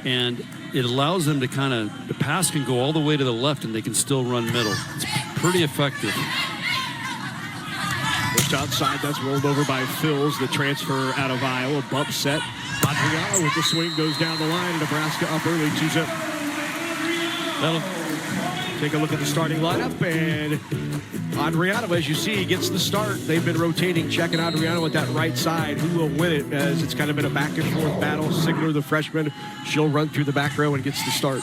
and it allows them to the pass can go all the way to the left and they can still run middle. It's pretty effective. Pushed outside, that's rolled over by Phils, the transfer out of Iowa. Bump set. Adriano with the swing goes down the line. Nebraska up early, 2-zip. Take a look at the starting lineup, and Adriano, as you see, gets the start. They've been rotating, checking Adriano at that right side. Who will win it, as it's kind of been a back and forth battle. Sigler, the freshman, she'll run through the back row and gets the start.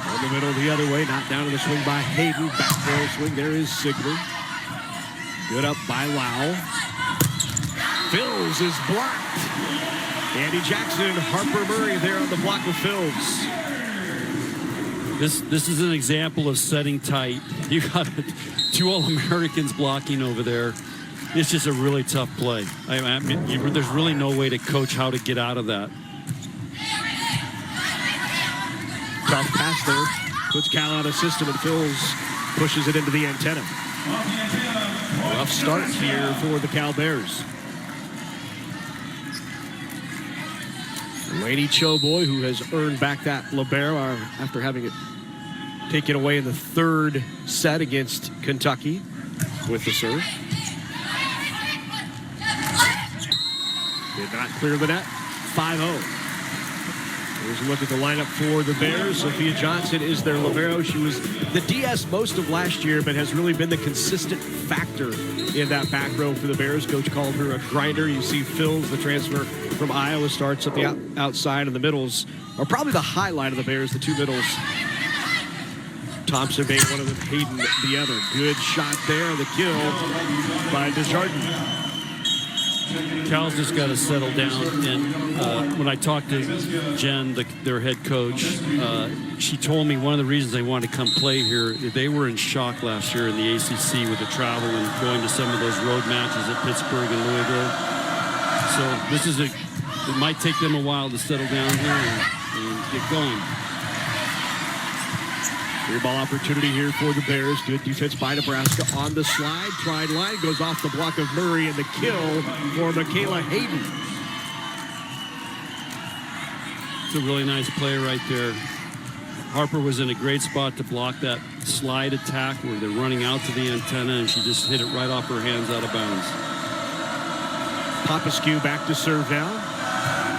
On the middle the other way, knocked down to the swing by Hayden. Back row swing, there is Sigler. Good up by Lau. Phils is blocked. Andy Jackson, Harper Murray there on the block of Phils. This is an example of setting tight. You got 2 All-Americans blocking over there. It's just a really tough play. I mean, there's really no way to coach how to get out of that. Tough pass there. Puts Cal out of system, and Phils pushes it into the antenna. Rough start here for the Cal Bears. Laney Choboy, who has earned back that libero after having it taken away in the 3rd set against Kentucky with the serve. Did not clear the net. 5-0. Here's a look at the lineup for the Bears. Sophia Johnson is their libero. She was the DS most of last year, but has really been the consistent factor in that back row for the Bears. Coach called her a grinder. You see Phils, the transfer from Iowa, starts at the outside, and the middles are probably the highlight of the Bears, the 2 middles. Thompson being one of them, Hayden the other. Good shot there, the kill by Desjardins. Cal's just got to settle down. And when I talked to Jen, their head coach, she told me one of the reasons they wanted to come play here, they were in shock last year in the ACC with the travel and going to some of those road matches at Pittsburgh and Louisville. So it might take them a while to settle down here and get going. Free ball opportunity here for the Bears. Good defense by Nebraska on the slide. Tried line, goes off the block of Murray, and the kill for Michaela Hayden. It's a really nice play right there. Harper was in a great spot to block that slide attack where they're running out to the antenna, and she just hit it right off her hands out of bounds. Popescu back to serve now.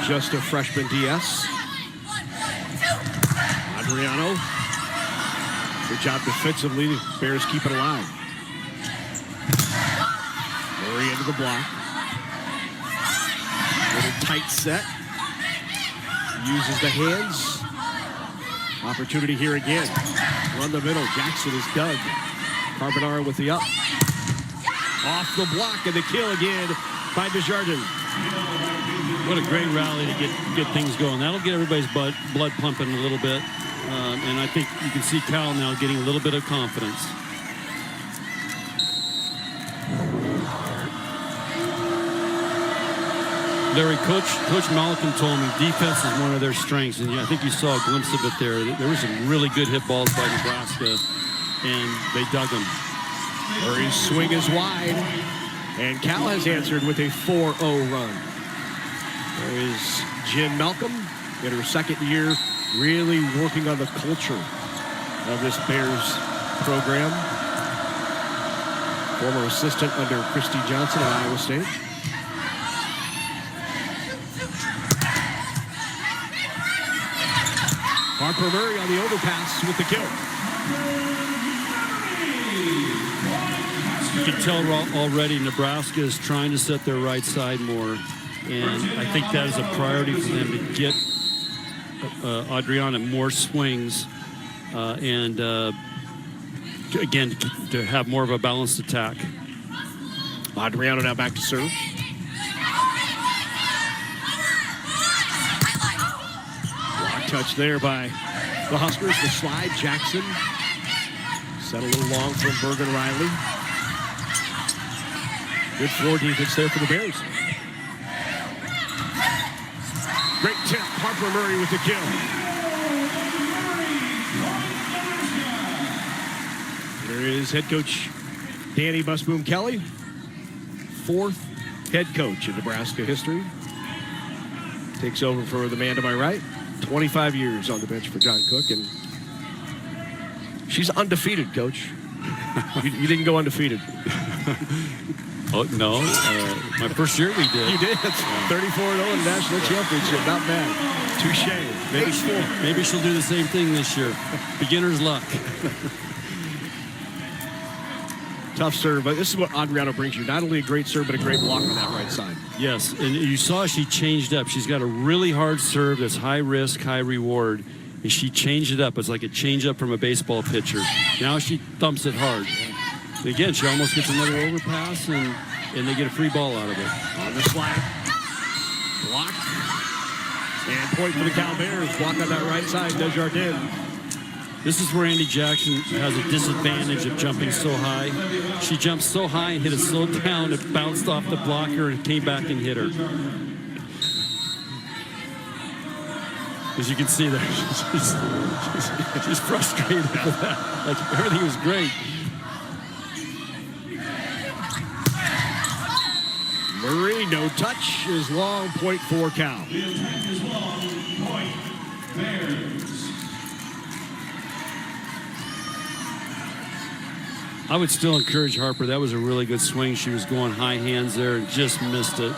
Just a freshman DS. Adriano. Good job defensively. The Bears keep it alive. Murray into the block. Little tight set. Uses the hands. Opportunity here again. Run the middle. Jackson is dug. Carbonaro with the up. Off the block, and the kill again by Desjardins. What a great rally to get things going. That'll get everybody's blood pumping a little bit. And I think you can see Cal now getting a little bit of confidence. Larry, Coach Malcolm told me defense is one of their strengths, and I think you saw a glimpse of it there. There were some really good hit balls by Nebraska, and they dug them. Murray's swing is wide, and Cal has answered with a 4-0 run. There is Jen Malcolm in her 2nd year, really working on the culture of this Bears program. Former assistant under Christy Johnson at Iowa State. Harper Murray on the overpass with the kill. You can tell already Nebraska is trying to set their right side more, and I think that is a priority for them to get Adriana more swings and again to have more of a balanced attack. Adriano now back to serve. Block touch there by the Huskers. The slide, Jackson. Set a little long from Bergen Riley. Good floor defense there for the Bears. Great tip, Harper Murray with the kill. There is head coach Danny Busboom Kelly, 4th head coach in Nebraska history. takes over for the man to my right. 25 years on the bench for John Cook, and she's undefeated, Coach. You didn't go undefeated. Oh, no. My first year we did. You did. 34-0 in the national championship. Not bad. Touche. Maybe she'll do the same thing this year. Beginner's luck. Tough serve, but this is what Adriano brings you. Not only a great serve, but a great block on that right side. Yes, and you saw she changed up. She's got a really hard serve that's high risk, high reward, and she changed it up. It's like a change up from a baseball pitcher. Now she thumps it hard. And again, she almost gets another overpass, and they get a free ball out of it. On the slide. Block. And point for the Cal Bears. Block on that right side, Desjardins. This is where Andy Jackson has a disadvantage of jumping so high. She jumped so high and hit it so down, it bounced off the blocker and came back and hit her. As you can see there, she's frustrated with that. Like, everything was great. Murray, no touch, is long, point for Cal. I would still encourage Harper. That was a really good swing. She was going high hands there and just missed it.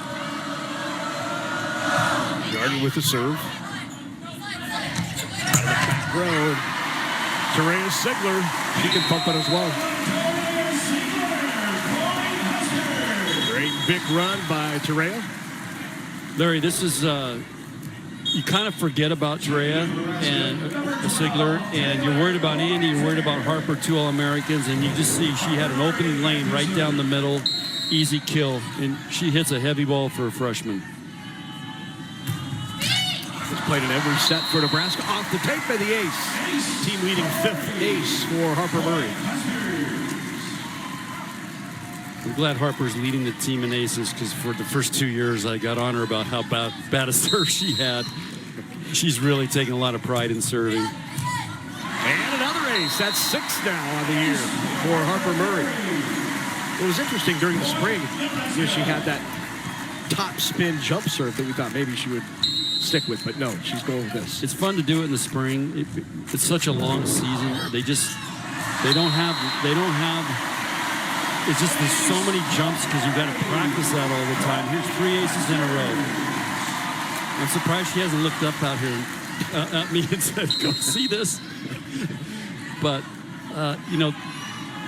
Jordan with the serve. Out of the back row. Terea Sigler, she can pump it as well. Great big run by Terea. Larry, this is, you kind of forget about Terea and Sigler, and you're worried about Andy, you're worried about Harper, two All-Americans, and you just see she had an opening lane right down the middle, easy kill, and she hits a heavy ball for a freshman. It's played in every set for Nebraska. Off the tape by the ace. Team leading fifth ace for Harper Murray. I'm glad Harper's leading the team in aces, because for the first 2 years I got on her about how bad a serve she had. She's really taking a lot of pride in serving. And another ace. That's 6 now on the year for Harper Murray. It was interesting during the spring. You know, she had that top spin jump serve that we thought maybe she would stick with, but no, she's going with this. It's fun to do it in the spring. It's such a long season. They don't have. It's just there's so many jumps because you've got to practice that all the time. Here's 3 aces in a row. I'm surprised she hasn't looked up out here at me and said, "Go see this." But you know,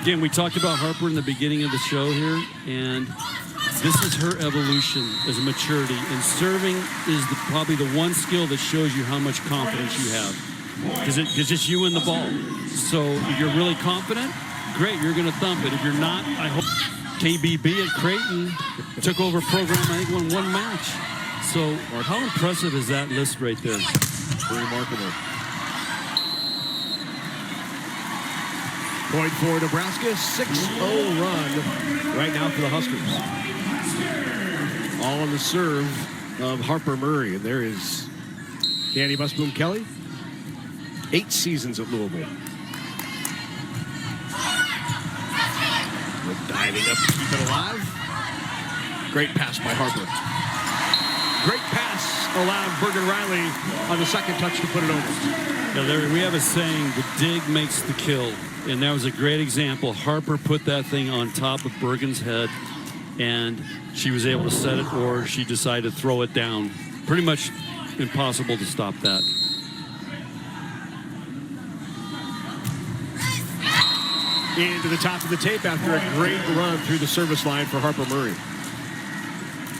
again, we talked about Harper in the beginning of the show here, and this is her evolution as a maturity. And serving is probably the one skill that shows you how much confidence you have, because it's you and the ball. So if you're really confident, great, you're going to thump it. If you're not, I hope KBB at Creighton took over program, I think, won 1 match. So how impressive is that list right there? Remarkable. Point for Nebraska, 6-0 run right now for the Huskers. All on the serve of Harper Murray. And there is Candy Busboom Kelly. 8 seasons at Louisville. Diving up to keep it alive. Great pass by Harper. Great pass allowed Bergen Riley on the second touch to put it over. Yeah, Larry, we have a saying, the dig makes the kill. And that was a great example. Harper put that thing on top of Bergen's head, and she was able to set it, or she decided to throw it down. Pretty much impossible to stop that. Into the top of the tape after a great run through the service line for Harper Murray.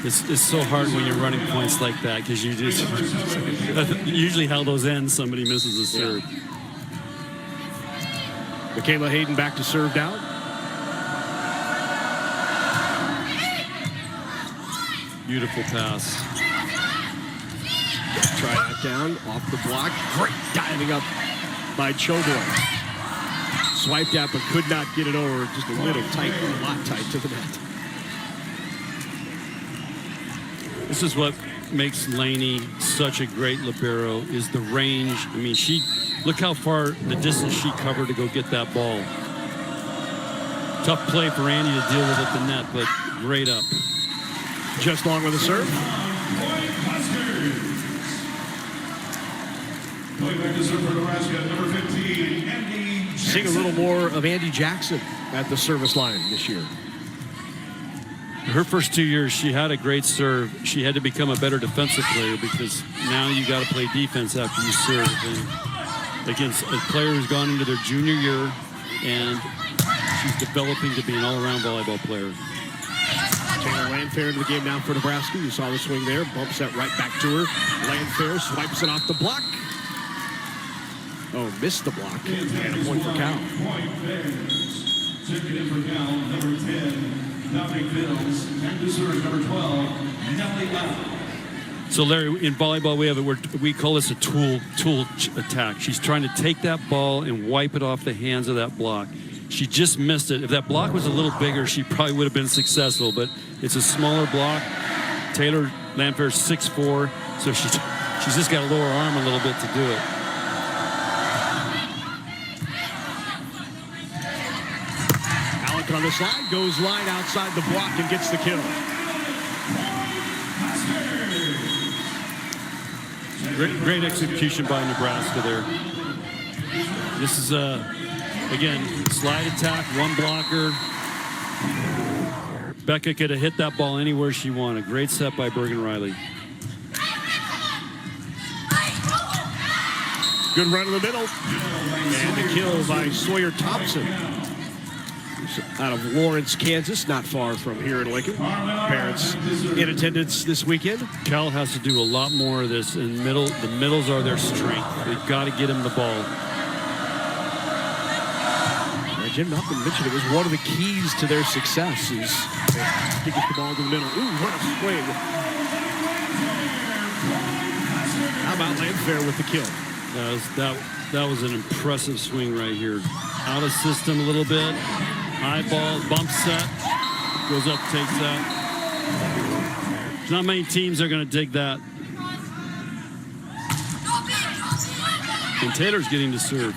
It's so hard when you're running points like that, because you just usually how those end, somebody misses a serve. Yeah. Michaela Hayden back to serve down. Beautiful pass. Try that down off the block. Great diving up by Choboy. Swiped out, but could not get it over. Just a little tight, a lot tight to the net. This is what makes Laney such a great libero, is the range. I mean, look how far the distance she covered to go get that ball. Tough play for Andy to deal with at the net, but great up. Just long with the serve. Seeing a little more of Andy Jackson at the service line this year. Her first 2 years, she had a great serve. She had to become a better defensive player because now you got to play defense after you serve. And against a player who's gone into their junior year, and she's developing to be an all-around volleyball player. Taylor Landfair into the game now for Nebraska. You saw the swing there. Bumps that right back to her. Landfair swipes it off the block. Oh, missed the block. And a point for Cal. Taking it for Cal, number 10. Number 12, Nellie Out. So Larry, in volleyball, we have we call this a tool attack. She's trying to take that ball and wipe it off the hands of that block. She just missed it. If that block was a little bigger, she probably would have been successful. But it's a smaller block. Taylor Landfair's 6'4", so she's just got to lower arm a little bit to do it. On the slide, goes line outside the block and gets the kill. Great execution by Nebraska there. This is, again, slide attack, one blocker. Becca could have hit that ball anywhere she wanted. Great set by Bergen Riley. Good run in the middle. And the kill by Sawyer Thompson. Out of Lawrence, Kansas, not far from here in Lincoln. Parents in attendance this weekend. Cal has to do a lot more of this in middle. The middles are their strength. They've got to get him the ball. Jim Malcolm mentioned it was one of the keys to their success is to get the ball to the middle. Ooh, what a swing. How about Landfair with the kill? That was an impressive swing right here. Out of system a little bit. High ball, bump set, goes up, takes that. There's not many teams that are going to dig that. And Taylor's getting to serve.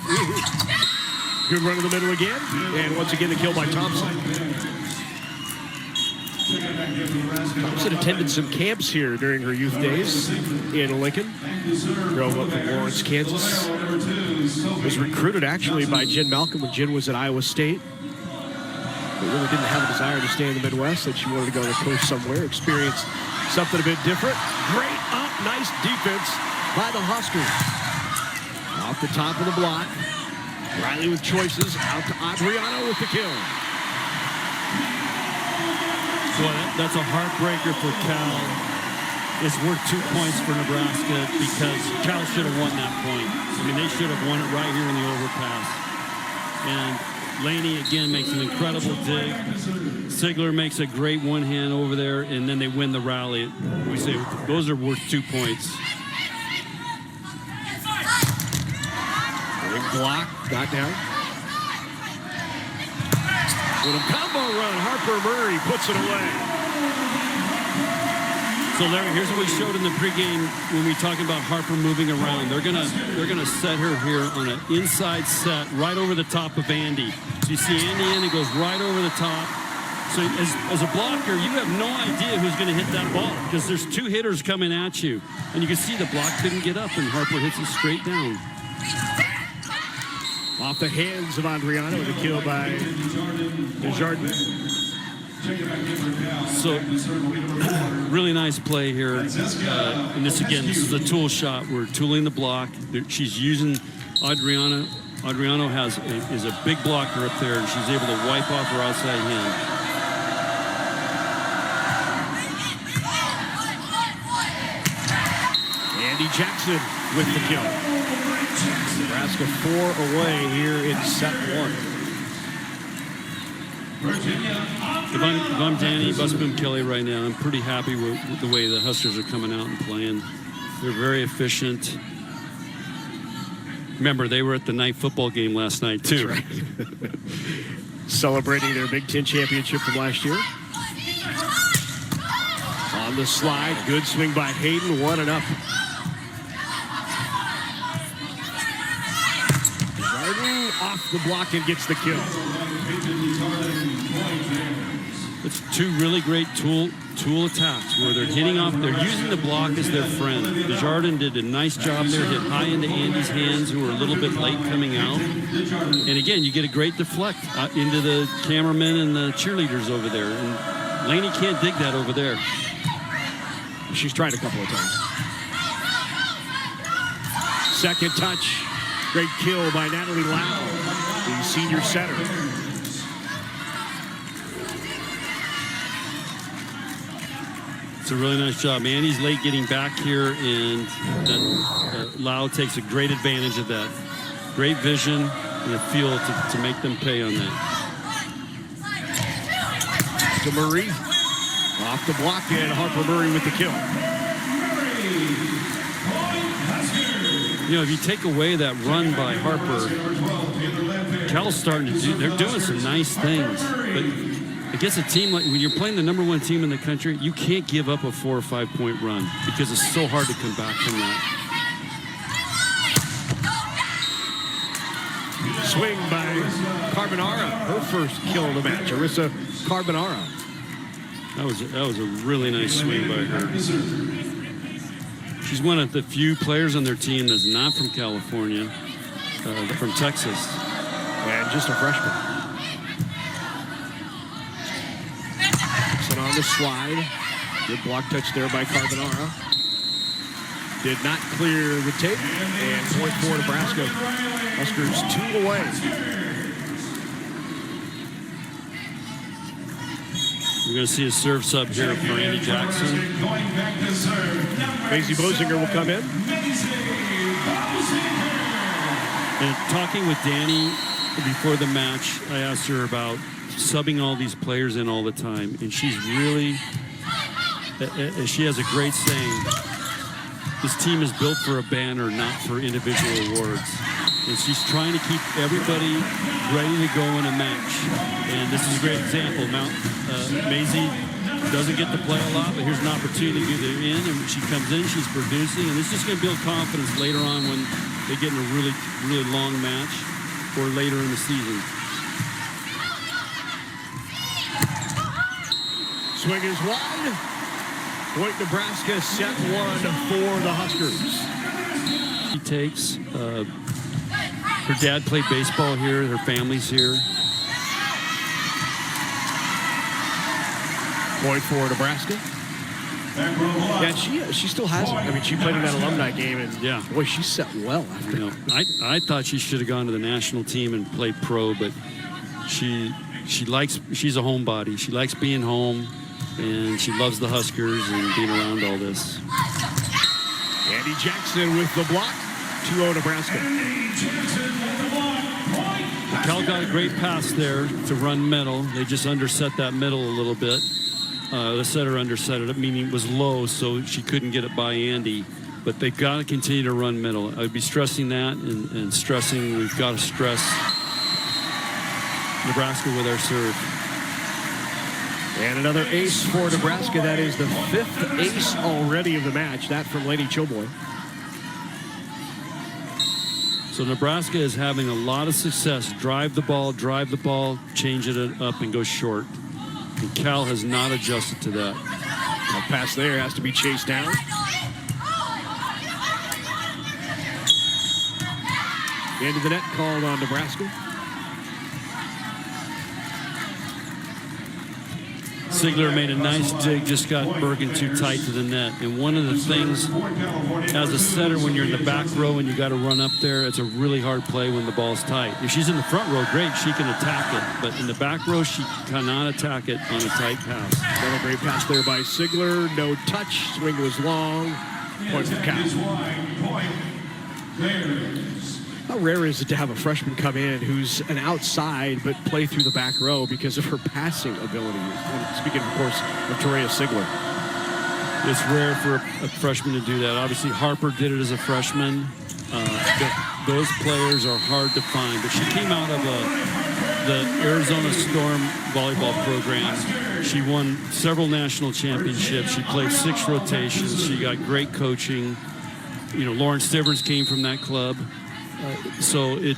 Good run in the middle again. And once again, the kill by Thompson. Thompson attended some camps here during her youth days in Lincoln. Drove up from Lawrence, Kansas. Was recruited actually by Jen Malcolm when Jen was at Iowa State. But really didn't have a desire to stay in the Midwest, that she wanted to go to coach somewhere, experience something a bit different. Great up, nice defense by the Huskers. Off the top of the block. Riley with choices, out to Adriano with the kill. Boy, that's a heartbreaker for Cal. It's worth 2 points for Nebraska because Cal should have won that point. I mean, they should have won it right here in the overpass. And Laney again makes an incredible dig. Sigler makes a great one hand over there, and then they win the rally. We say those are worth 2 points. Ring block, got down. With a combo run, Harper Murray puts it away. So Larry, here's what we showed in the pregame when we talking about Harper moving around. They're gonna set her here on an inside set right over the top of Andy. So you see Andy in, it goes right over the top. So as a blocker, you have no idea who's going to hit that ball because there's 2 hitters coming at you, and you can see the block couldn't get up, and Harper hits it straight down. Off the hands of Adriano with a kill by Desjardins. So, really nice play here. And this is a tool shot. We're tooling the block. She's using Adriano. Adriano is a big blocker up there, and she's able to wipe off her outside hand. Andy Jackson with the kill. Nebraska 4 away here in set 1. If I'm Danny Busboom Kelly right now, I'm pretty happy with the way the Huskers are coming out and playing. They're very efficient. Remember, they were at the night football game last night, too. Right. Celebrating their Big Ten championship from last year. On the slide, good swing by Hayden, 1-up. Off the block and gets the kill. It's two really great tool attacks where they're hitting off. They're using the block as their friend. Desjardins did a nice job there, hit high into Andy's hands, who were a little bit late coming out. And again, you get a great deflect into the cameramen and the cheerleaders over there. And Laney can't dig that over there. She's tried a couple of times. Second touch. Great kill by Natalie Lau, the senior setter. It's a really nice job. Andy's late getting back here, and Lau takes a great advantage of that. Great vision and a feel to make them pay on that. To Murray. Off the block, and Harper Murray with the kill. You know, if you take away that run by Harper, Cal's starting to do, they're doing some nice things. But against a team like, when you're playing the #1 team in the country, you can't give up a 4 or 5 point run because it's so hard to come back from that. Swing by Carbonara, her first kill of the match. Arissa Carbonara. That was a really nice swing by her. She's one of the few players on their team that's not from California, from Texas. And just a freshman. On the slide. Good block touch there by Carbonara. Did not clear the tape. And point for Nebraska. Huskers 2 away. We're going to see a serve sub here for Andy Jackson. Maisie Bosinger will come in. And talking with Danny before the match, I asked her about subbing all these players in all the time, and she's really, she has a great saying, this team is built for a banner, not for individual awards. And she's trying to keep everybody ready to go in a match. And this is a great example. Maisie doesn't get to play a lot, but here's an opportunity to get her in, and when she comes in, she's producing, and this is just going to build confidence later on when they get in a really, really long match or later in the season. Swing is wide. Point Nebraska, set 1 for the Huskers. She takes, her dad played baseball here, her family's here. Point for Nebraska. Yeah, she still has it. I mean, she played in that alumni game, and yeah, boy, she set well after. You know, I thought she should have gone to the national team and played pro, but she's a homebody. She likes being home, and she loves the Huskers and being around all this. Andy Jackson with the block. 2-0 Nebraska. Cal got a great pass there to run middle. They just underset that middle a little bit. The setter underset it, meaning it was low, so she couldn't get it by Andy. But they've got to continue to run middle. I'd be stressing that and stressing we've got to stress Nebraska with our serve. And another ace for Nebraska. That is the 5th ace already of the match. That from Lady Chilboy. So Nebraska is having a lot of success. Drive the ball, change it up, and go short. And Cal has not adjusted to that. A pass there has to be chased down. Into the net called on Nebraska. Sigler made a nice dig, just got Bergen too tight to the net. And one of the things, as a setter, when you're in the back row and you got to run up there, it's a really hard play when the ball's tight. If she's in the front row, great, she can attack it. But in the back row, she cannot attack it on a tight pass. Another great pass there by Sigler. No touch. Swing was long. Point for Cal. How rare is it to have a freshman come in who's an outside but play through the back row because of her passing ability? Speaking, of course, of Toria Sigler. It's rare for a freshman to do that. Obviously, Harper did it as a freshman. Those players are hard to find. But she came out of the Arizona Storm volleyball program. She won several national championships. She played 6 rotations. She got great coaching. You know, Lauren Stivers came from that club. So a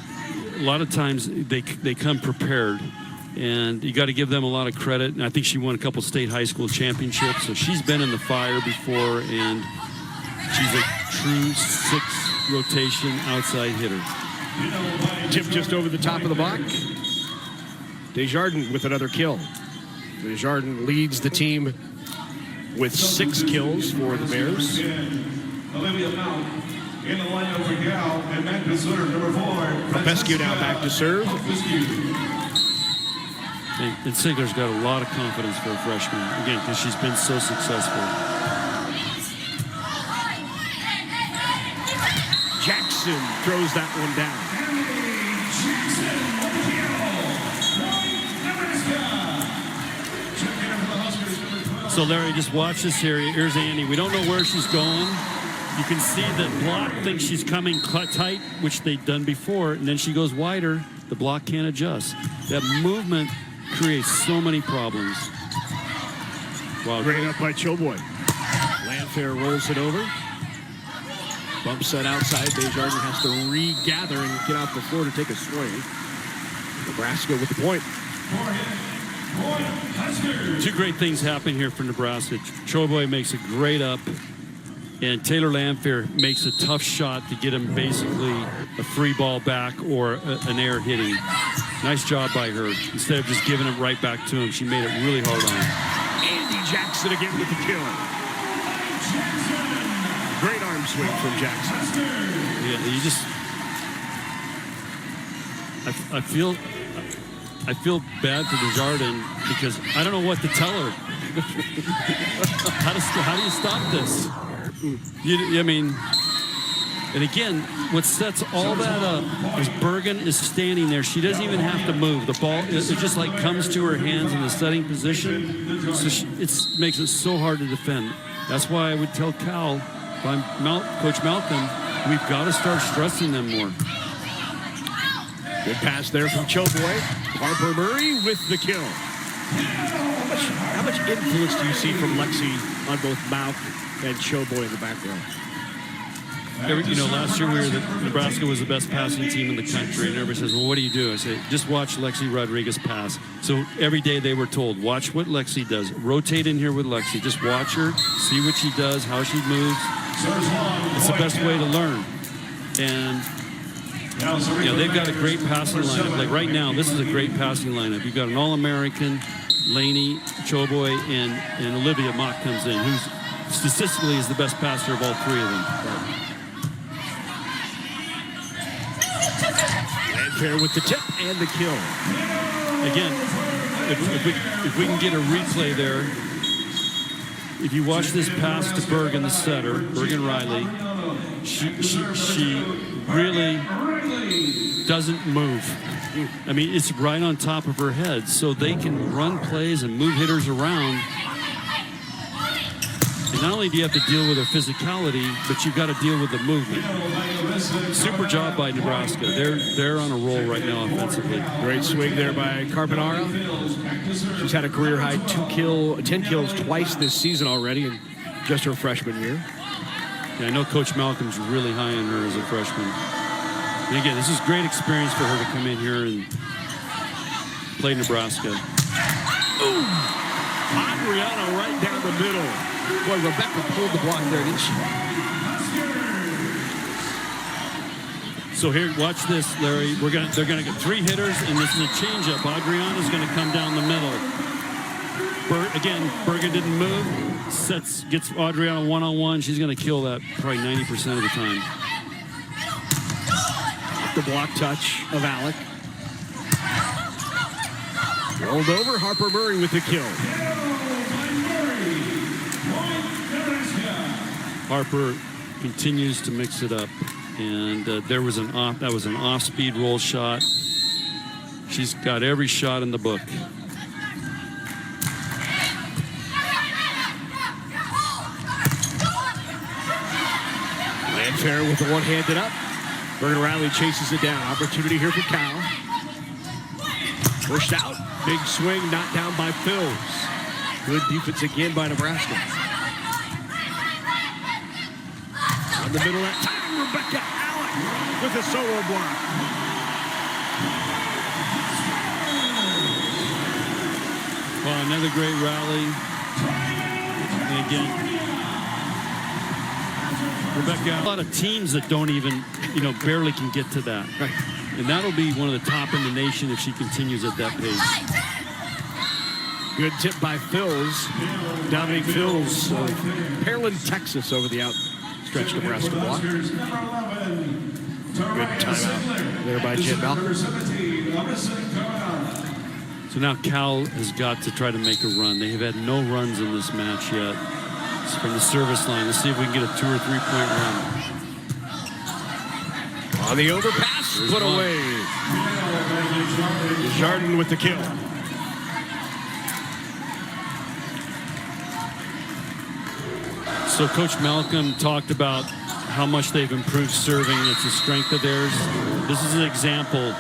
lot of times they come prepared, And you got to give them a lot of credit. And I think she won a couple state high school championships. So she's been in the fire before, and she's a true 6 rotation outside hitter. Tip just over the top of the block. Desjardins with another kill. Desjardins leads the team with 6 kills for the Bears. Olivia Mount in the lineup for Gal, and back to serve, number 4. Popescu now back to serve. And Sigler's got a lot of confidence for a freshman, again, because she's been so successful. Jackson throws that one down. So, Larry, just watch this here. Here's Andy. We don't know where she's going. You can see the block thinks she's coming tight, which they've done before, and then she goes wider. The block can't adjust. That movement creates so many problems. Wow. Great up by Choboy. Landfair rolls it over. Bump set outside. Desjardins has to regather and get off the floor to take a swing. Nebraska with the point. 2 great things happen here for Nebraska. Choboy makes a great up, and Taylor Landfair makes a tough shot to get him basically a free ball back or an air hitting. Nice job by her. Instead of just giving it right back to him, she made it really hard on him. Andy Jackson again with the kill. Great arm swing from Jackson. Yeah, you just... I feel bad for Desjardins because I don't know what to tell her. How do you stop this? I mean, and again, what sets all that up is Bergen is standing there. She doesn't even have to move. The ball, it just like comes to her hands in the setting position. So it makes it so hard to defend. That's why I would tell Cal, if I'm Coach Malcolm, we've got to start stressing them more. Good pass there from Choboy. Harper Murray with the kill. How much influence do you see from Lexi on both Mauk and Choboy in the background? Last year Nebraska was the best passing team in the country, and everybody says, well, what do you do? I say, just watch Lexi Rodriguez pass. So every day they were told, watch what Lexi does. Rotate in here with Lexi. Just watch her, see what she does, how she moves. It's the best way to learn. And they've got a great passing lineup. Like right now, this is a great passing lineup. You've got an All-American, Laney, Choboy, and Olivia Mock comes in, who's statistically is the best passer of all 3 of them. Landfair with the tip and the kill. Again, if we can get a replay there, if you watch this pass to Bergen, the setter, Bergen Riley, she really doesn't move. I mean, it's right on top of her head, so they can run plays and move hitters around. And not only do you have to deal with her physicality, but you've got to deal with the movement. Super job by Nebraska. They're on a roll right now offensively. Great swing there by Carbonara. She's had a career high 10 kills twice this season already in just her freshman year. Yeah, I know Coach Malcolm's really high on her as a freshman. And again, this is great experience for her to come in here and play Nebraska. Ooh! Adriano right down the middle. Boy, Rebecca pulled the block there, didn't she? So here, watch this, Larry. They're gonna get 3 hitters, and this is a changeup. Adriana's gonna come down the middle. Bergen didn't move. Gets Adriana one-on-one. She's gonna kill that probably 90% of the time. The block touch of Alec. Rolled over, Harper Murray with the kill. Harper continues to mix it up, and that was an off-speed roll shot. She's got every shot in the book. Landfair with the one-handed up. Bergen Riley chases it down. Opportunity here for Cal. Pushed out. Big swing, knocked down by Phils. Good defense again by Nebraska. On the middle that time, Rebecca Alec with a solo block. Well, another great rally. And again, Rebecca, a lot of teams that don't even, barely can get to that. Right. And that'll be one of the top in the nation if she continues at that pace. Good tip by Phils. Dominique Phils of Pearland, Texas, over the outstretched Nebraska block. Good timeout there by Jen Bell. So now Cal has got to try to make a run. They have had no runs in this match yet. It's from the service line. Let's see if we can get a 2 or 3 point run. On the overpass, put away. Jardin with the kill. So Coach Malcolm talked about how much they've improved serving. It's a strength of theirs. This is an example.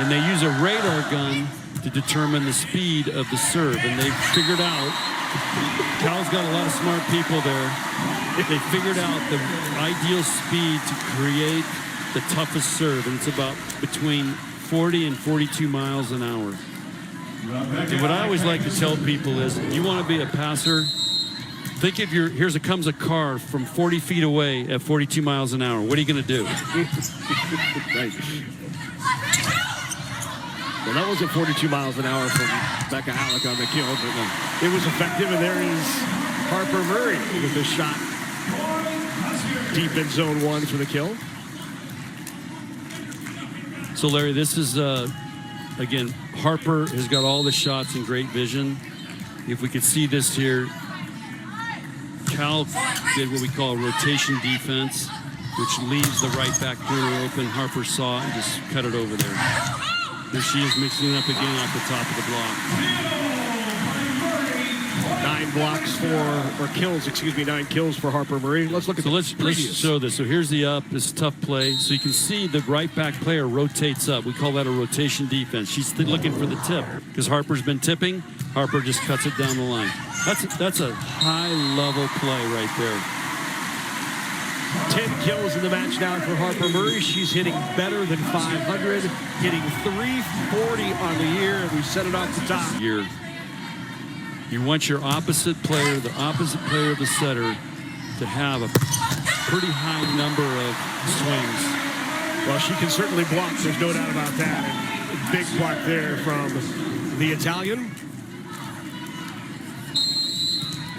And they use a radar gun to determine the speed of the serve. And they figured out, Cal's got a lot of smart people there. They figured out the ideal speed to create the toughest serve. And it's about between 40 and 42 miles an hour. And what I always like to tell people is, you want to be a passer, think of comes a car from 40 feet away at 42 miles an hour. What are you going to do? Right. Well, that wasn't 42 miles an hour from Becca Halleck on the kill, but it was effective. And there is Harper Murray with a shot deep in zone 1 for the kill. So, Larry, this is, again, Harper has got all the shots and great vision. If we could see this here, Cal did what we call a rotation defense, which leaves the right back corner open. Harper saw it and just cut it over there. There she is mixing it up again off the top of the block. 9 kills for Harper Murray. Let's look at let's show this. So here's the up. This is a tough play. So you can see the right back player rotates up. We call that a rotation defense. She's looking for the tip because Harper's been tipping. Harper just cuts it down the line. That's a high-level play right there. 10 kills in the match now for Harper Murray. She's hitting better than 500, hitting 340 on the year, and we set it off the top. You want your opposite player, the opposite player of the setter, to have a pretty high number of swings. Well, she can certainly block. There's no doubt about that. And big block there from the Italian.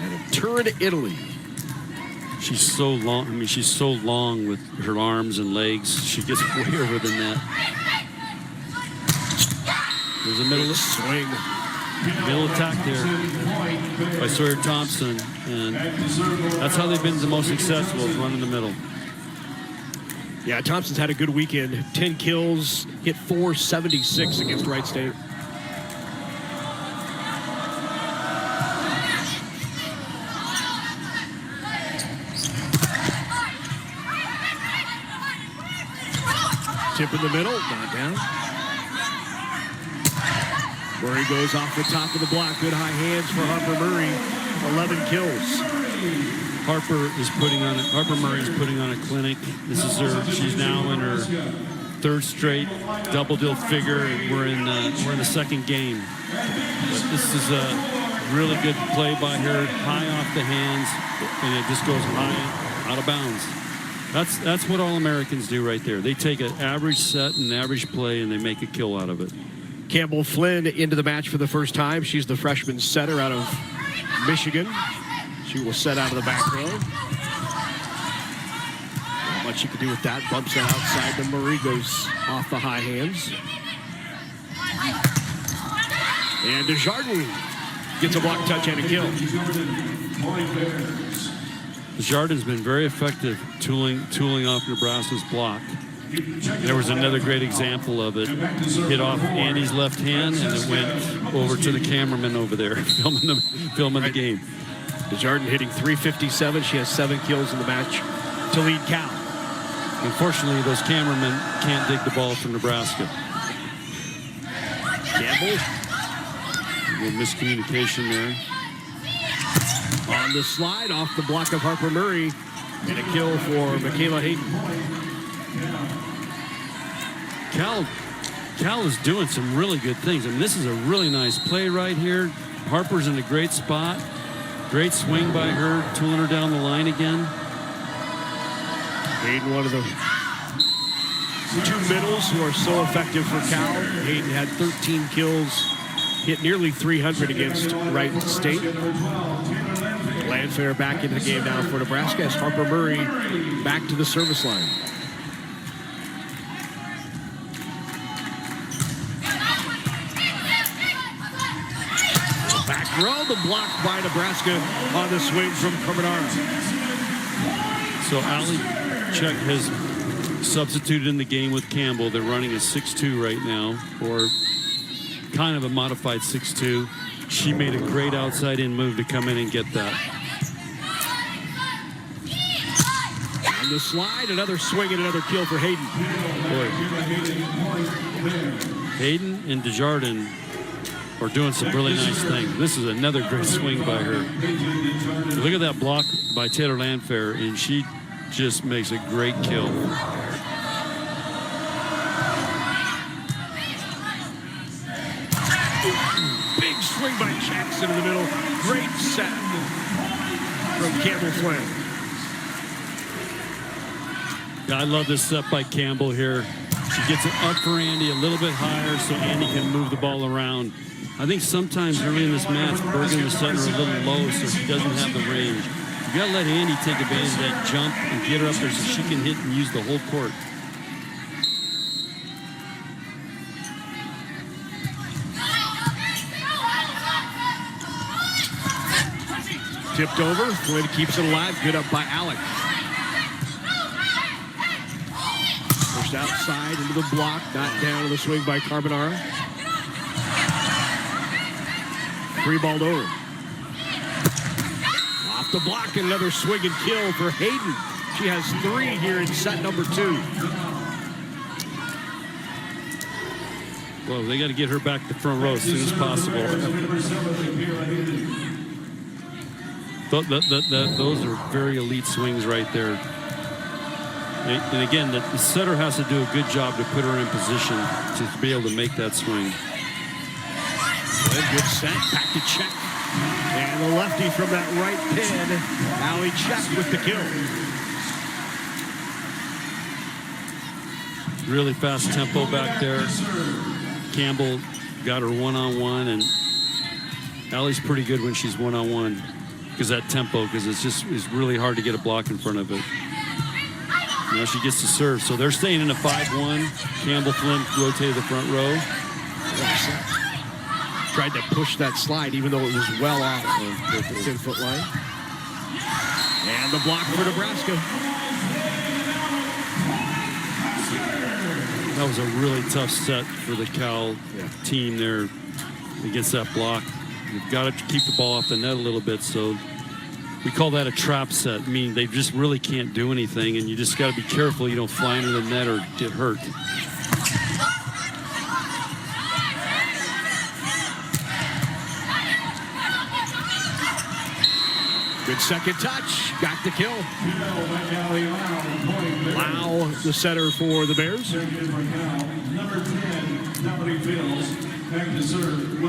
And a Turin, Italy. She's so long. I mean, she's so long with her arms and legs. She gets way over the net. There's a middle swing. Middle attack there by Sawyer Thompson. And that's how they've been the most successful, is running the middle. Yeah, Thompson's had a good weekend. 10 kills, hit .476 against Wright State. Tip in the middle, not down. Murray goes off the top of the block. Good high hands for Harper Murray. 11 kills. Harper Murray is putting on a clinic. This is she's now in her 3rd straight double-digit figure. We're in the 2nd game. But this is a really good play by her, high off the hands, and it just goes high out of bounds. That's what All-Americans do right there. They take an average set and average play, and they make a kill out of it. Campbell Flynn into the match for the first time. She's the freshman setter out of Michigan. She will set out of the back row. Not much you can do with that. Bumps that outside. Then Murray goes off the high hands. And Desjardins gets a block touch and a kill. Desjardins has been very effective tooling off Nebraska's block. There was another great example of it. Hit off Andy's left hand, and it went over to the cameraman over there filming the game. Desjardins hitting .357. She has 7 kills in the match to lead Cal. Unfortunately, those cameramen can't dig the ball from Nebraska. Campbell. A little miscommunication there. On the slide, off the block of Harper Murray, and a kill for Michaela Hayden. Cal is doing some really good things. I mean, this is a really nice play right here. Harper's in a great spot. Great swing by her, tooling her down the line again. Hayden, one of the two middles who are so effective for Cal. Hayden had 13 kills, hit nearly 300 against Wright State. Landfair back into the game now for Nebraska as Harper Murray back to the service line. Back row, the block by Nebraska on the swing from Carbonara. So Ali Check has substituted in the game with Campbell. They're running a 6-2 right now, or kind of a modified 6-2. She made a great outside-in move to come in and get that. On the slide, another swing and another kill for Hayden. Boy. Hayden and Desjardins are doing some really nice things. This is another great swing by her. Look at that block by Taylor Landfair, and she just makes a great kill. Big swing by Jackson in the middle. Great set from Campbell Flynn. I love this set by Campbell here. She gets it up for Andy a little bit higher so Andy can move the ball around. I think sometimes early in this match, Bergen and the center are a little low, so she doesn't have the range. You got to let Andy take advantage of that jump and get her up there so she can hit and use the whole court. Tipped over. Flynn keeps it alive. Good up by Alec. Pushed outside into the block. Not down on the swing by Carbonara. Three balled over. Off the block and another swing and kill for Hayden. She has 3 here in set number 2. Well, they got to get her back to front row as soon as possible. Those are very elite swings right there. And again, the setter has to do a good job to put her in position to be able to make that swing. Good set, back to Check. And the lefty from that right pin, Ali Check with the kill. Really fast tempo back there. Campbell got her one-on-one, and Allie's pretty good when she's one-on-one because that tempo, because it's really hard to get a block in front of it. Now she gets to serve, so they're staying in a 5-1. Campbell Flynn rotated the front row. Tried to push that slide, even though it was well off the 10-foot line. And the block for Nebraska. That was a really tough set for the Cal team there against that block. You've got to keep the ball off the net a little bit, so we call that a trap set. I mean, they just really can't do anything, and you just got to be careful you don't fly into the net or get hurt. Good second touch. Got the kill. Lau, the setter for the Bears.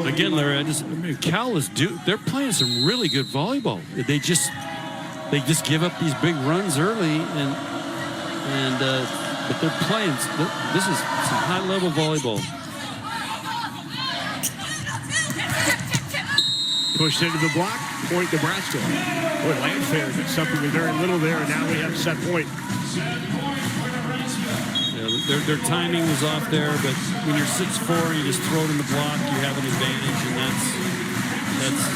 Again, Larry, Cal is they're playing some really good volleyball. They just give up these big runs early, but they're playing. This is some high-level volleyball. Pushed into the block. Point Nebraska. Boy, Landfair did something with very little there, and now we have set point. Yeah, their timing was off there, but when you're 6'4", you just throw it in the block, you have an advantage, and that's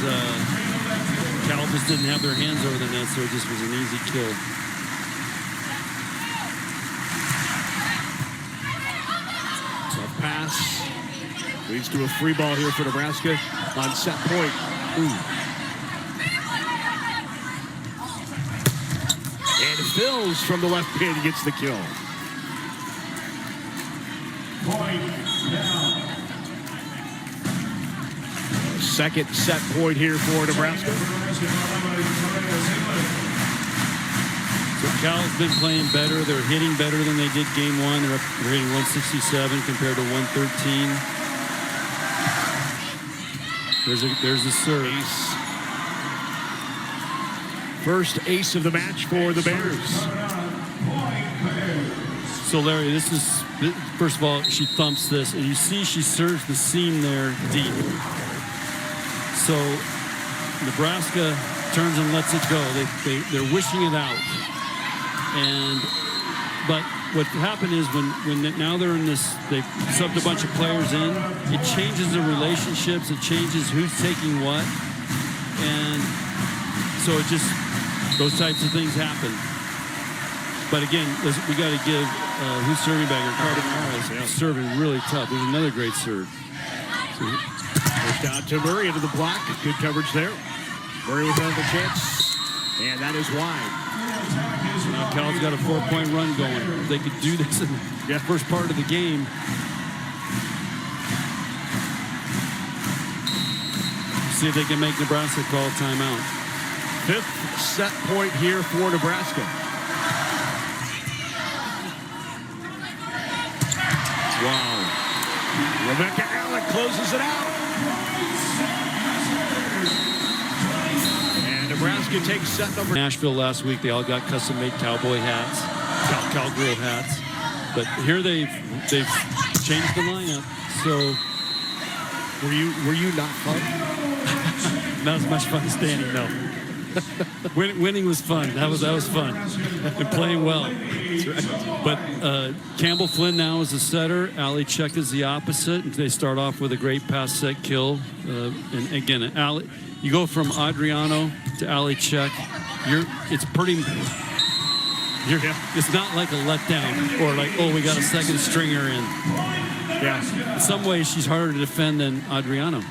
Cal just didn't have their hands over the net, so it just was an easy kill. Tough pass. Leads to a free ball here for Nebraska on set point. And Phils from the left pin gets the kill. Second set point here for Nebraska. So Cal's been playing better. They're hitting better than they did game 1. They're hitting 167 compared to 113. There's the serve. Ace. First ace of the match for the Bears. So, Larry, this is, first of all, she thumps this, and you see she serves the seam there deep. So, Nebraska turns and lets it go. They're wishing it out. But what happened is when now they're in this, they've subbed a bunch of players in, it changes the relationships, it changes who's taking what. And so it just, those types of things happen. But again, we got to give who's serving back here, Cardinals, serving really tough. There's another great serve. Pushed out to Murray into the block. Good coverage there. Murray with another chance. And that is wide. Now Cal's got a 4-point run going. If they could do this in the first part of the game. See if they can make Nebraska call a timeout. 5th set point here for Nebraska. Wow. Rebecca Allen closes it out. And Nebraska takes set number. Nashville last week, they all got custom-made cowboy hats, cowgirl hats. But here they've changed the lineup. So were you not fun? Not as much fun standing, no. Winning was fun. That was fun. And playing well. Right. But Campbell Flynn now is the setter. Ali Check is the opposite. They start off with a great pass set kill. And again, you go from Adriano to Ali Check. It's not like a letdown or like, oh, we got a second stringer in. Yeah. In some ways, she's harder to defend than Adriano.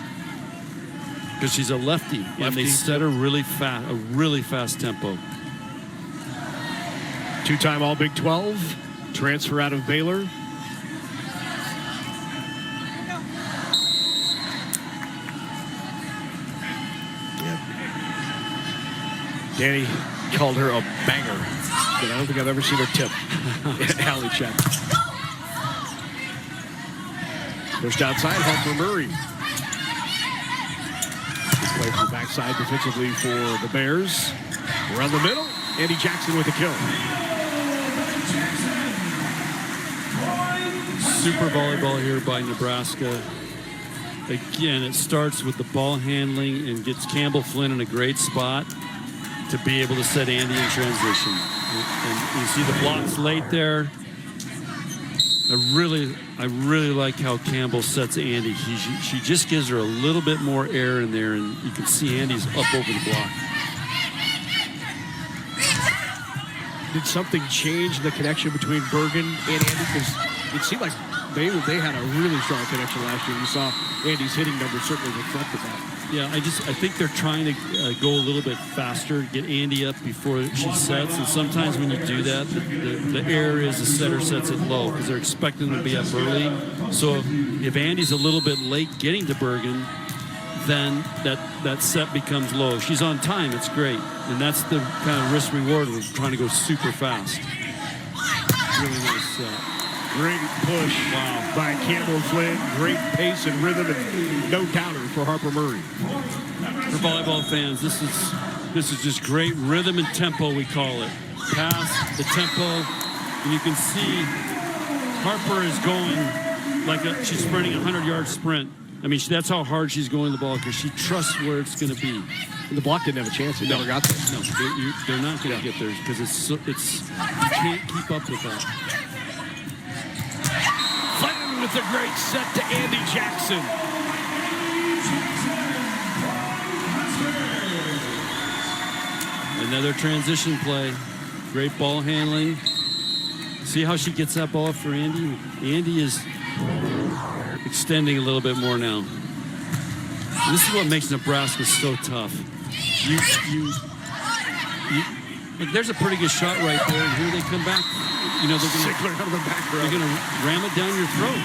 Because she's a lefty, and they set her really fast, a really fast tempo. Two-time All-Big 12, transfer out of Baylor. Yep. Danny called her a banger, but I don't think I've ever seen her tip. Alley check. Pushed outside, Harper Murray. Play from the backside defensively for the Bears. Around the middle, Andy Jackson with a kill. Super volleyball here by Nebraska. Again, it starts with the ball handling and gets Campbell Flynn in a great spot to be able to set Andy in transition. And you see the blocks late there. I really like how Campbell sets Andy. She just gives her a little bit more air in there, and you can see Andy's up over the block. Did something change the connection between Bergen and Andy? Because it seemed like they had a really strong connection last year. You saw Andy's hitting numbers certainly reflected that. Yeah, I think they're trying to go a little bit faster, get Andy up before she sets. And sometimes when you do that, the error is the setter sets it low because they're expecting them to be up early. So if Andy's a little bit late getting to Bergen, then that set becomes low. If she's on time, it's great. And that's the kind of risk reward with trying to go super fast. Really nice set. Great push by Campbell Flynn. Great pace and rhythm, and no doubter for Harper Murray. For volleyball fans, this is just great rhythm and tempo, we call it. Pass, the tempo, and you can see Harper is going like she's sprinting a 100-yard sprint. I mean, that's how hard she's going the ball because she trusts where it's going to be. And the block didn't have a chance. It never got there. No, they're not going to get there because you can't keep up with that. Flynn with a great set to Andy Jackson. Another transition play. Great ball handling. See how she gets that ball for Andy? Andy is extending a little bit more now. This is what makes Nebraska so tough. Look, there's a pretty good shot right there, and here they come back. You know, they're going to ram it down your throat.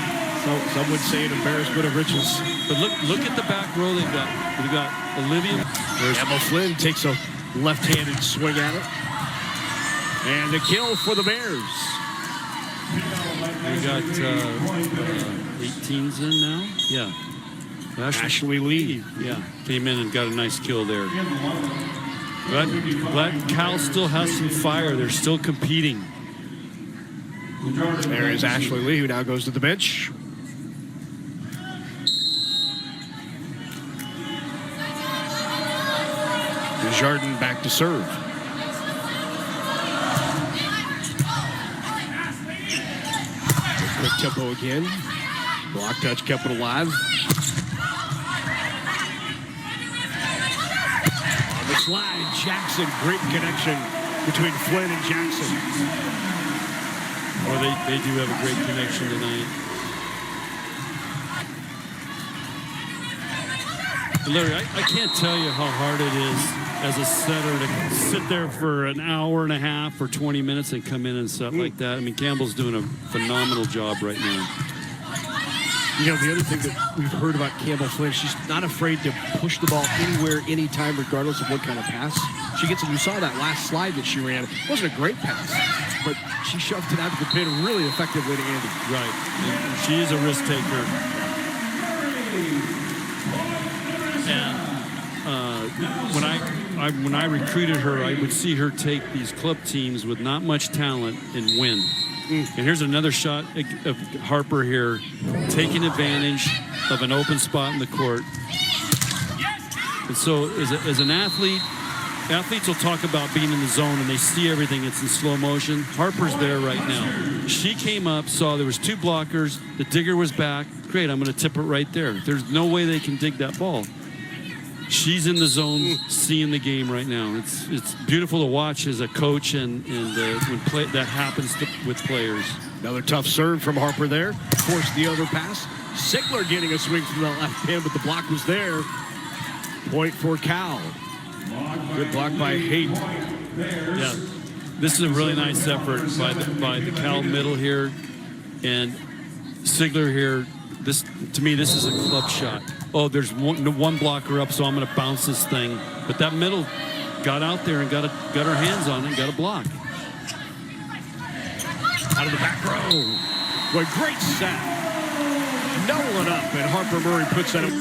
So some would say an embarrassment of riches. But look at the back row they've got. They've got Olivia. Emma Flynn takes a left-handed swing at it. And the kill for the Bears. We got 18s in now. Yeah. Ashley Lee. Yeah, came in and got a nice kill there. Glad Cal still has some fire. They're still competing. There is Ashley Lee, who now goes to the bench. Desjardins back to serve. Quick tempo again. Block touch kept it alive. On the slide, Jackson. Great connection between Flynn and Jackson. Well, they do have a great connection tonight. Larry, I can't tell you how hard it is as a setter to sit there for an hour and a half or 20 minutes and come in and set like that. I mean, Campbell's doing a phenomenal job right now. You know, the other thing that we've heard about Campbell Flynn, she's not afraid to push the ball anywhere, anytime, regardless of what kind of pass she gets. And you saw that last slide that she ran. It wasn't a great pass, but she shoved it out of the pin really effectively to Andy. Right. And she is a risk taker. And when I recruited her, I would see her take these club teams with not much talent and win. And here's another shot of Harper here, taking advantage of an open spot in the court. And so as an athlete, athletes will talk about being in the zone and they see everything. It's in slow motion. Harper's there right now. She came up, saw there was two blockers. The digger was back. Great, I'm going to tip it right there. There's no way they can dig that ball. She's in the zone, seeing the game right now. It's beautiful to watch as a coach, and when that happens with players. Another tough serve from Harper there. Forced the overpass. Sigler getting a swing from the left hand, but the block was there. Point for Cal. Good block by Hayden. Yeah, this is a really nice effort by the Cal middle here, and Sigler here. This, to me, this is a club shot. Oh, there's one blocker up, so I'm going to bounce this thing. But that middle got out there and got her hands on it and got a block. Out of the back row. What a great set. Nolan up, and Harper Murray puts that up.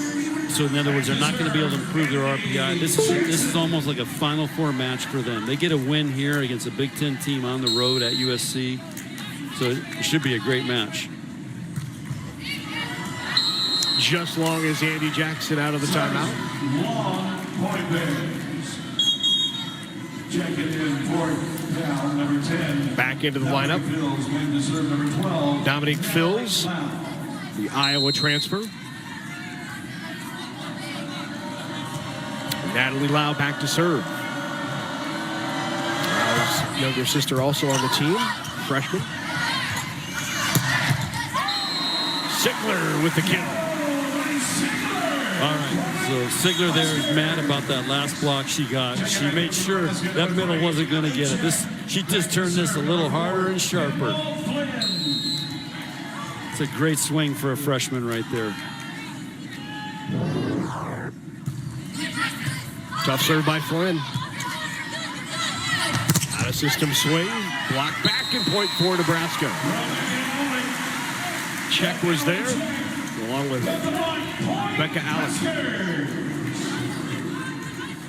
So in other words, they're not going to be able to improve their RPI. This is almost like a Final Four match for them. They get a win here against a Big Ten team on the road at USC. So it should be a great match. Just long as Andy Jackson out of the timeout. Long point Bears. Checking in for Cal, number 10. Back into the lineup. Fills, win to serve number 12. Dominique Fills, the Iowa transfer. Natalie Lau back to serve. Lau's younger sister also on the team, freshman. Sigler with the kill. All right, so Sigler there is mad about that last block she got. She made sure that middle wasn't going to get it. She just turned this a little harder and sharper. It's a great swing for a freshman right there. Tough serve by Flynn. Out of system swing. Block back and point for Nebraska. Check was there, along with Becca Allen.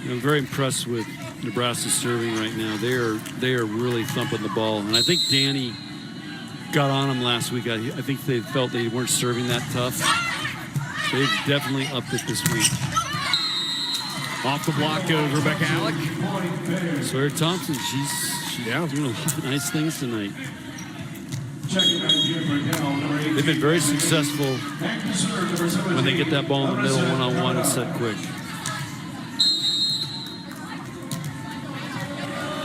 I'm very impressed with Nebraska serving right now. They are really thumping the ball. And I think Danny got on them last week. I think they felt they weren't serving that tough. They've definitely upped it this week. Off the block goes Rebecca Alec. Sawyer Thompson, she's doing a lot of nice things tonight. They've been very successful when they get that ball in the middle one-on-one and set quick.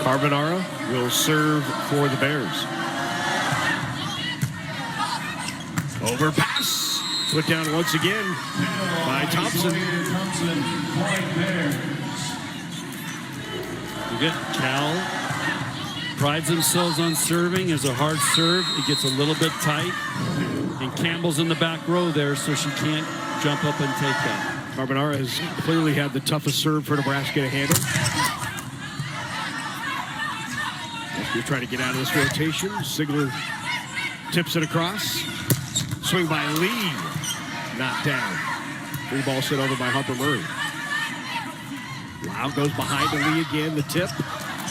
Carbonara will serve for the Bears. Overpass. Put down once again by Thompson. You get Cal prides themselves on serving. As a hard serve, it gets a little bit tight. And Campbell's in the back row there, so she can't jump up and take that. Carbonara has clearly had the toughest serve for Nebraska to handle. They're trying to get out of this rotation. Sigler tips it across. Swing by Lee. Knocked down. Free ball sent over by Harper Murray. Lau goes behind to Lee again. The tip.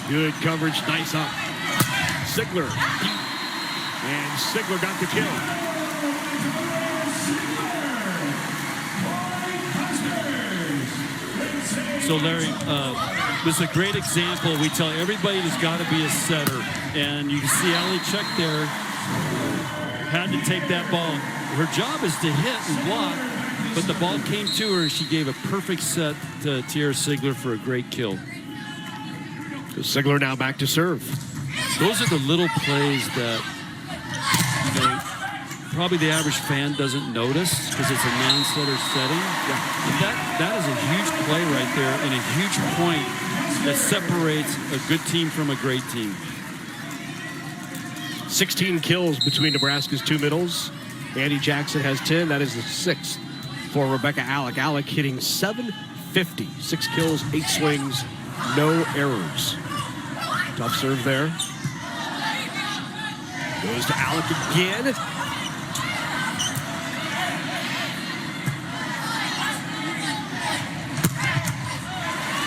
Good coverage. Nice up. Sigler. And Sigler got the kill. So, Larry, this is a great example. We tell everybody there's got to be a setter. And you can see Ali Chuck there had to take that ball. Her job is to hit and block, but the ball came to her, and she gave a perfect set to Tiara Sigler for a great kill. Sigler now back to serve. Those are the little plays that probably the average fan doesn't notice because it's a non-setter setting. Yeah. That is a huge play right there and a huge point that separates a good team from a great team. 16 kills between Nebraska's two middles. Andy Jackson has 10. That is the 6th for Rebecca Alec. Alec hitting .750. 6 kills, 8 swings, no errors. Tough serve there. Goes to Alec again.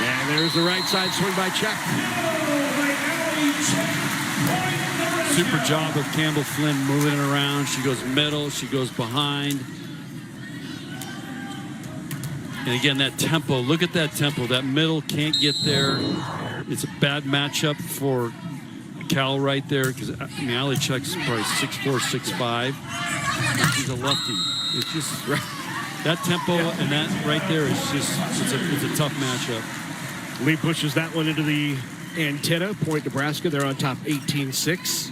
And there's the right side swing by Chuck. Super job of Campbell Flynn moving it around. She goes middle, she goes behind. And again, that tempo, look at that tempo. That middle can't get there. It's a bad matchup for Cal right there because, I mean, Ali Chuck's probably 6'4", 6'5". She's a lefty. It's just, that tempo and that right there is just, it's a tough matchup. Lee pushes that one into the antenna. Point Nebraska. They're on top 18-6.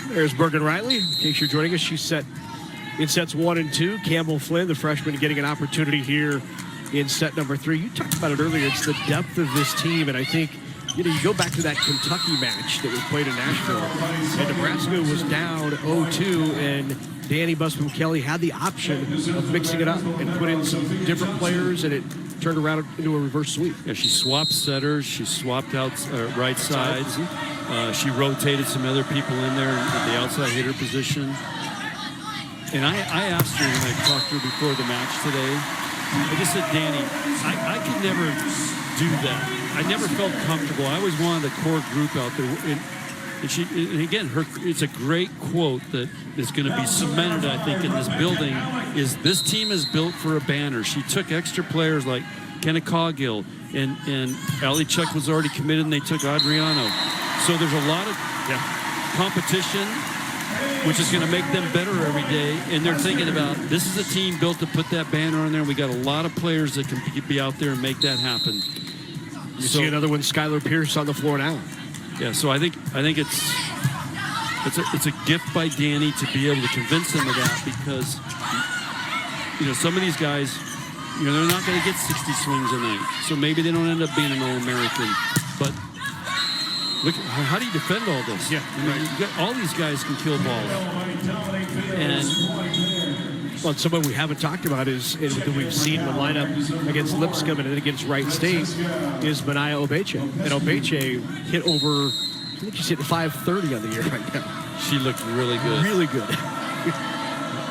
There's Bergen Riley. In case you're joining us, she's set in sets 1 and 2. Campbell Flynn, the freshman, getting an opportunity here in set number 3. You talked about it earlier. It's the depth of this team, and I think, you know, you go back to that Kentucky match that was played in Nashville, and Nebraska was down 0-2, and Danny Busman Kelly had the option of mixing it up and put in some different players, and it turned around into a reverse sweep. Yeah, she swapped setters. She swapped out right sides. She rotated some other people in there at the outside hitter position. And I asked her when I talked to her before the match today, I just said, Danny, I could never do that. I never felt comfortable. I always wanted a core group out there. And again, it's a great quote that is going to be cemented, I think, in this building, is this team is built for a banner. She took extra players like Kenna Coggill, and Ali Chuck was already committed, and they took Adriano. So there's a lot of competition, which is going to make them better every day. And they're thinking about, this is a team built to put that banner on there. We got a lot of players that can be out there and make that happen. You see another one, Skylar Pierce, on the floor now. Yeah, so I think it's a gift by Danny to be able to convince them of that, because, you know, some of these guys, you know, they're not going to get 60 swings a night. So maybe they don't end up being an All-American. But look, how do you defend all this? Yeah, I mean, you got, all these guys can kill balls. And well, someone we haven't talked about is, that we've seen in the lineup against Lipscomb and then against Wright State, is Benaya Obeche. And Obeche hit over, I think she's hitting .530 on the year right now. she looked really good. Really good.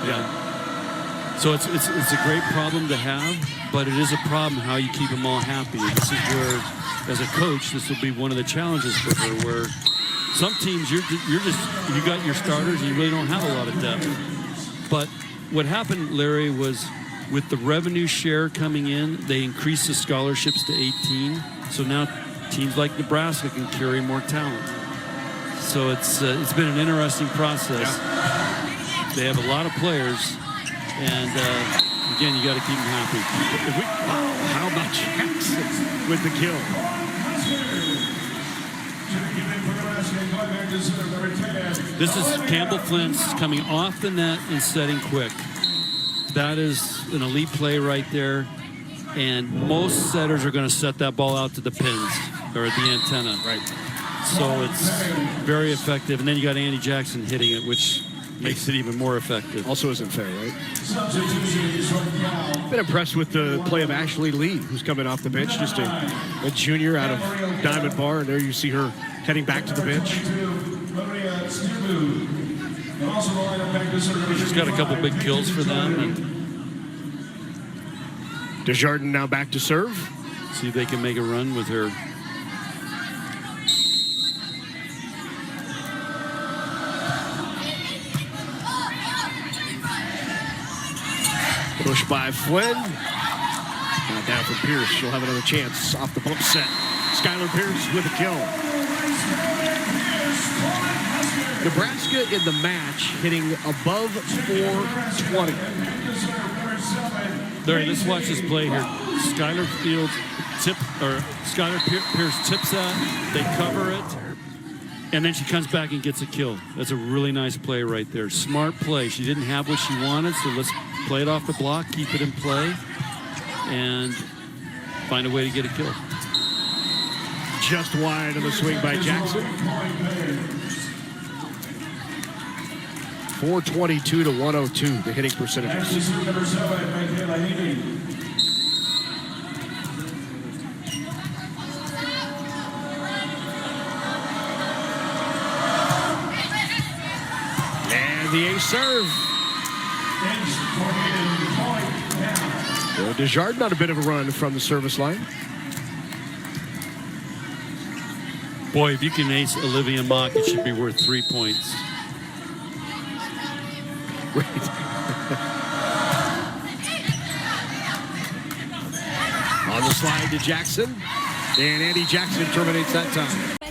Yeah. So it's a great problem to have, but it is a problem how you keep them all happy. And this is where, as a coach, this will be one of the challenges for her, where some teams you got your starters and you really don't have a lot of depth. But what happened, Larry, was with the revenue share coming in, they increased the scholarships to 18. So now teams like Nebraska can carry more talent. So it's been an interesting process. Yeah. They have a lot of players, and again, you got to keep them happy. How about Jackson with the kill? This is Campbell Flint's coming off the net and setting quick. That is an elite play right there. And most setters are going to set that ball out to the pins or at the antenna. Right. So it's very effective. And then you got Andy Jackson hitting it, which makes it even more effective. Also isn't fair, right? Been impressed with the play of Ashley Lee, who's coming off the bench, just a junior out of Diamond Bar, and there you see her heading back to the bench. She's got a couple big kills for them. And Desjardins now back to serve. See if they can make a run with her. Push by Flynn. Now down for Pierce. She'll have another chance off the bump set. Skylar Pierce with a kill. Nebraska in the match hitting above 420. There, let's watch this play here. Skylar Pierce tips that. They cover it. And then she comes back and gets a kill. That's a really nice play right there. Smart play. She didn't have what she wanted, so let's play it off the block, keep it in play, and find a way to get a kill. Just wide on the swing by Jackson. 422 to 102, the hitting percentages. And the ace serve. Well, Desjardins on a bit of a run from the service line. Boy, if you can ace Olivia Mock, it should be worth 3 points. Right. On the slide to Jackson. And Andy Jackson terminates that time.